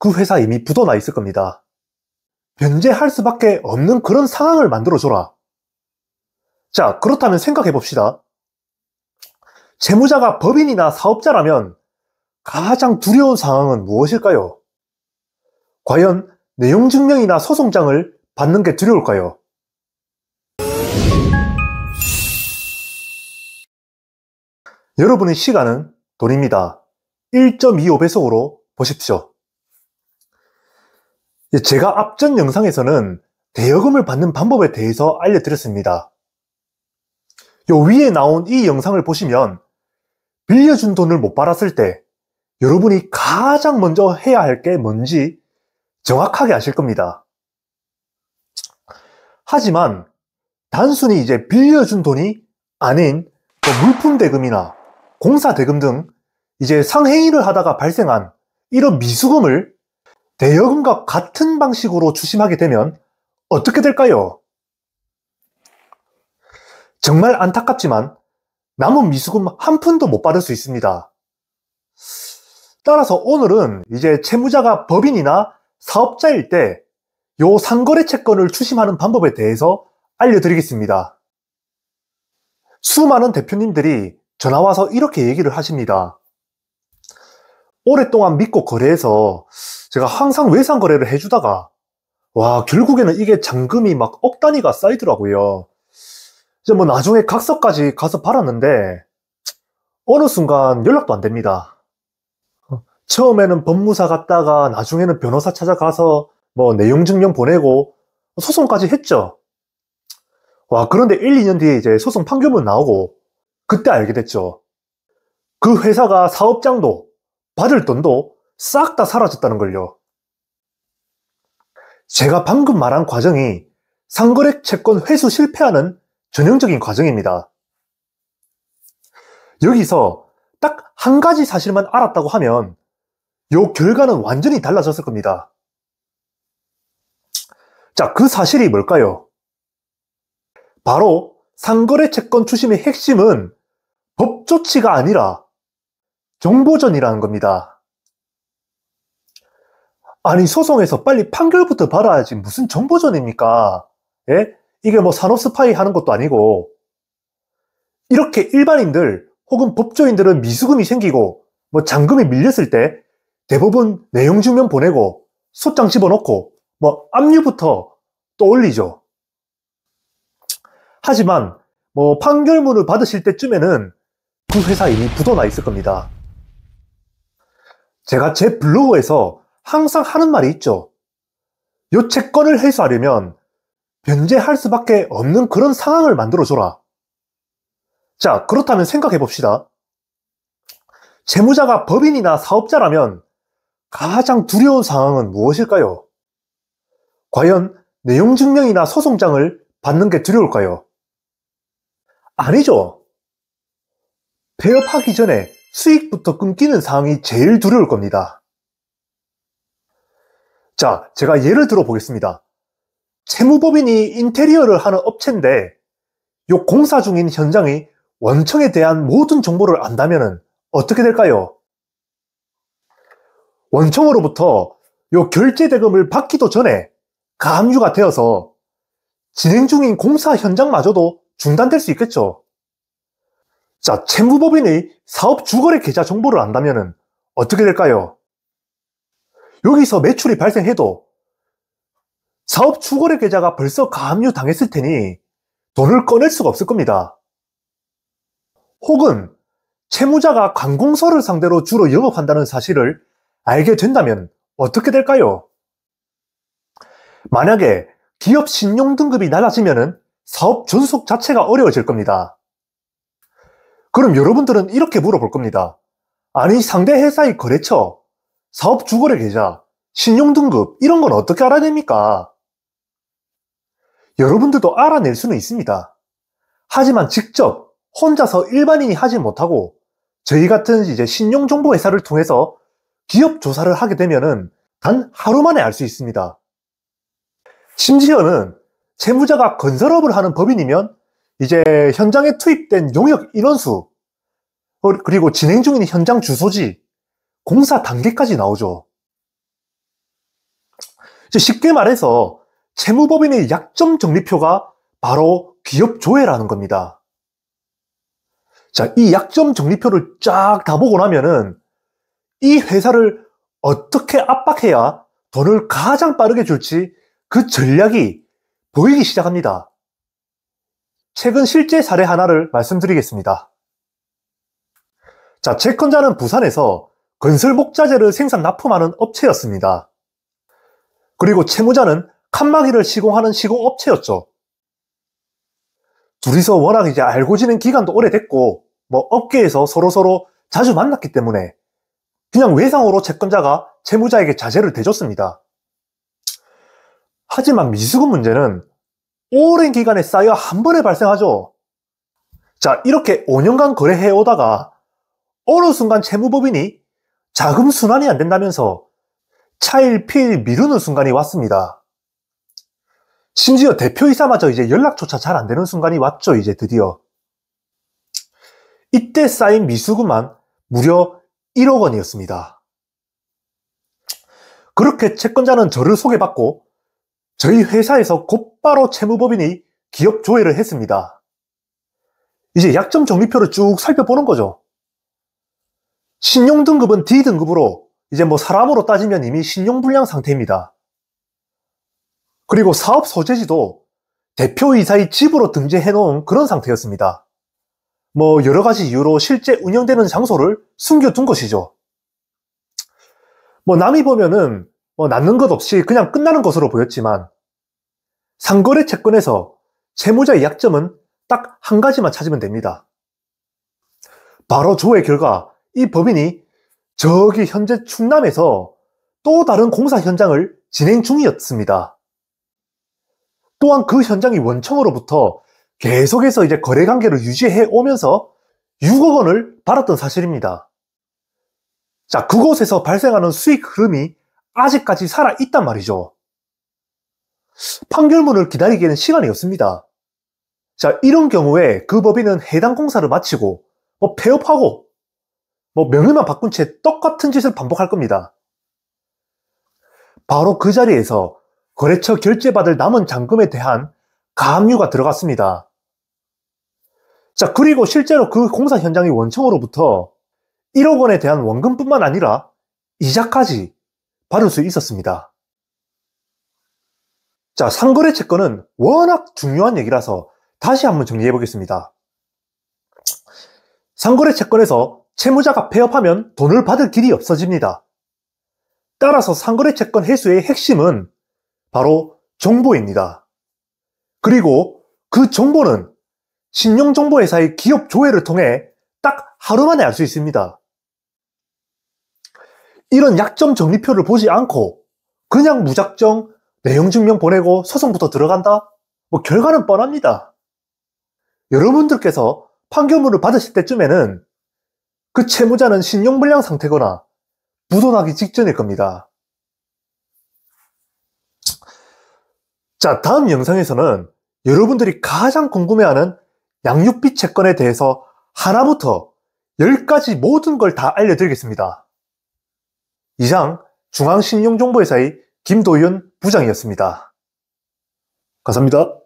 그 회사 이미 부도나 있을 겁니다. 변제할 수밖에 없는 그런 상황을 만들어줘라. 자, 그렇다면 생각해 봅시다. 채무자가 법인이나 사업자라면 가장 두려운 상황은 무엇일까요? 과연 내용 증명이나 소송장을 받는 게 두려울까요? 여러분의 시간은 돈입니다. 1.25배속으로 보십시오. 제가 앞전 영상에서는 대여금을 받는 방법에 대해서 알려드렸습니다. 요 위에 나온 이 영상을 보시면 빌려준 돈을 못 받았을 때 여러분이 가장 먼저 해야 할 게 뭔지 정확하게 아실 겁니다. 하지만 단순히 이제 빌려준 돈이 아닌 물품 대금이나 공사 대금 등 이제 상행위를 하다가 발생한 이런 미수금을 대여금과 같은 방식으로 추심하게 되면 어떻게 될까요? 정말 안타깝지만 남은 미수금 한 푼도 못 받을 수 있습니다. 따라서 오늘은 이제 채무자가 법인이나 사업자일 때 요 상거래 채권을 추심하는 방법에 대해서 알려드리겠습니다. 수많은 대표님들이 전화와서 이렇게 얘기를 하십니다. 오랫동안 믿고 거래해서 제가 항상 외상 거래를 해주다가 결국에는 이게 잔금이 막 억 단위가 쌓이더라고요. 이제 뭐 나중에 각서까지 가서 받았는데 어느 순간 연락도 안 됩니다. 처음에는 법무사 갔다가 나중에는 변호사 찾아가서 뭐 내용 증명 보내고 소송까지 했죠. 그런데 1, 2년 뒤에 이제 소송 판결문 나오고 그때 알게 됐죠. 그 회사가 사업장도 받을 돈도 싹 다 사라졌다는 걸요. 제가 방금 말한 과정이 상거래 채권 회수 실패하는 전형적인 과정입니다. 여기서 딱 한 가지 사실만 알았다고 하면 요 결과는 완전히 달라졌을 겁니다. 자, 그 사실이 뭘까요? 바로 상거래 채권 추심의 핵심은 법 조치가 아니라 정보전이라는 겁니다. 아니, 소송에서 빨리 판결부터 받아야지 무슨 정보전입니까? 예? 이게 뭐 산업 스파이 하는 것도 아니고. 이렇게 일반인들 혹은 법조인들은 미수금이 생기고 뭐 잔금이 밀렸을 때 대부분 내용 증명 보내고 소장 집어넣고 뭐 압류부터 떠올리죠. 하지만 뭐 판결문을 받으실 때쯤에는 그 회사 이미 부도나 있을 겁니다. 제가 제 블로그에서 항상 하는 말이 있죠. 요 채권을 회수하려면 변제할 수밖에 없는 그런 상황을 만들어줘라. 자, 그렇다면 생각해 봅시다. 채무자가 법인이나 사업자라면 가장 두려운 상황은 무엇일까요? 과연 내용 증명이나 소송장을 받는 게 두려울까요? 아니죠. 폐업하기 전에 수익부터 끊기는 상황이 제일 두려울 겁니다. 자, 제가 예를 들어 보겠습니다. 채무법인이 인테리어를 하는 업체인데 요 공사 중인 현장의 원청에 대한 모든 정보를 안다면 어떻게 될까요? 원청으로부터 요 결제 대금을 받기도 전에 가압류가 되어서 진행 중인 공사 현장마저도 중단될 수 있겠죠. 자, 채무법인의 사업 주거래 계좌 정보를 안다면 어떻게 될까요? 여기서 매출이 발생해도 사업 주거래 계좌가 벌써 가압류 당했을 테니 돈을 꺼낼 수가 없을 겁니다. 혹은 채무자가 관공서를 상대로 주로 영업한다는 사실을 알게 된다면 어떻게 될까요? 만약에 기업 신용 등급이 낮아지면 사업 존속 자체가 어려워질 겁니다. 그럼 여러분들은 이렇게 물어볼 겁니다. 아니, 상대 회사의 거래처, 사업 주거래 계좌, 신용 등급 이런 건 어떻게 알아냅니까? 여러분들도 알아낼 수는 있습니다. 하지만 직접 혼자서 일반인이 하지 못하고 저희 같은 이제 신용정보회사를 통해서 기업 조사를 하게 되면은 단 하루 만에 알 수 있습니다. 심지어는 채무자가 건설업을 하는 법인이면 이제 현장에 투입된 용역 인원수, 그리고 진행 중인 현장 주소지, 공사 단계까지 나오죠. 쉽게 말해서 채무법인의 약점 정리표가 바로 기업 조회라는 겁니다. 자, 이 약점 정리표를 쫙 다 보고 나면은 이 회사를 어떻게 압박해야 돈을 가장 빠르게 줄지 그 전략이 보이기 시작합니다. 최근 실제 사례 하나를 말씀드리겠습니다. 자, 채권자는 부산에서 건설 목자재를 생산 납품하는 업체였습니다. 그리고 채무자는 칸막이를 시공하는 시공업체였죠. 둘이서 워낙 이제 알고 지낸 기간도 오래됐고, 업계에서 서로서로 자주 만났기 때문에 그냥 외상으로 채권자가 채무자에게 자재를 대줬습니다. 하지만 미수금 문제는 오랜 기간에 쌓여 한 번에 발생하죠. 자, 이렇게 5년간 거래해 오다가 어느 순간 채무법인이 자금 순환이 안 된다면서 차일피일 미루는 순간이 왔습니다. 심지어 대표이사마저 이제 연락조차 잘 안 되는 순간이 왔죠, 이제 드디어. 이때 쌓인 미수금만 무려 1억 원이었습니다. 그렇게 채권자는 저를 소개받고 저희 회사에서 곧바로 채무법인이 기업 조회를 했습니다. 이제 약점 정리표를 쭉 살펴보는 거죠. 신용등급은 D등급으로 이제 사람으로 따지면 이미 신용불량 상태입니다. 그리고 사업 소재지도 대표이사의 집으로 등재해 놓은 그런 상태였습니다. 여러 가지 이유로 실제 운영되는 장소를 숨겨둔 것이죠. 남이 보면은 남는 것 없이 그냥 끝나는 것으로 보였지만 상거래 채권에서 채무자의 약점은 딱 한 가지만 찾으면 됩니다. 바로 조회 결과 이 법인이 저기 현재 충남에서 또 다른 공사 현장을 진행 중이었습니다. 또한 그 현장이 원청으로부터 계속해서 이제 거래 관계를 유지해 오면서 6억 원을 받았던 사실입니다. 자, 그곳에서 발생하는 수익 흐름이 아직까지 살아있단 말이죠. 판결문을 기다리기에는 시간이 없습니다. 자, 이런 경우에 그 법인은 해당 공사를 마치고 폐업하고 명의만 바꾼 채 똑같은 짓을 반복할 겁니다. 바로 그 자리에서 거래처 결제받을 남은 잔금에 대한 가압류가 들어갔습니다. 자, 그리고 실제로 그 공사 현장의 원청으로부터 1억 원에 대한 원금뿐만 아니라 이자까지 받을 수 있었습니다. 자, 상거래 채권은 워낙 중요한 얘기라서 다시 한번 정리해 보겠습니다. 상거래 채권에서 채무자가 폐업하면 돈을 받을 길이 없어집니다. 따라서 상거래 채권 해소의 핵심은 바로 정보입니다. 그리고 그 정보는 신용정보회사의 기업 조회를 통해 딱 하루 만에 알 수 있습니다. 이런 약점 정리표를 보지 않고 그냥 무작정 내용 증명 보내고 소송부터 들어간다? 결과는 뻔합니다. 여러분들께서 판결문을 받으실 때쯤에는 그 채무자는 신용불량 상태거나 부도나기 직전일 겁니다. 자, 다음 영상에서는 여러분들이 가장 궁금해하는 양육비 채권에 대해서 하나부터 10가지 모든 걸 다 알려드리겠습니다. 이상 중앙신용정보회사의 김도윤 부장이었습니다. 감사합니다.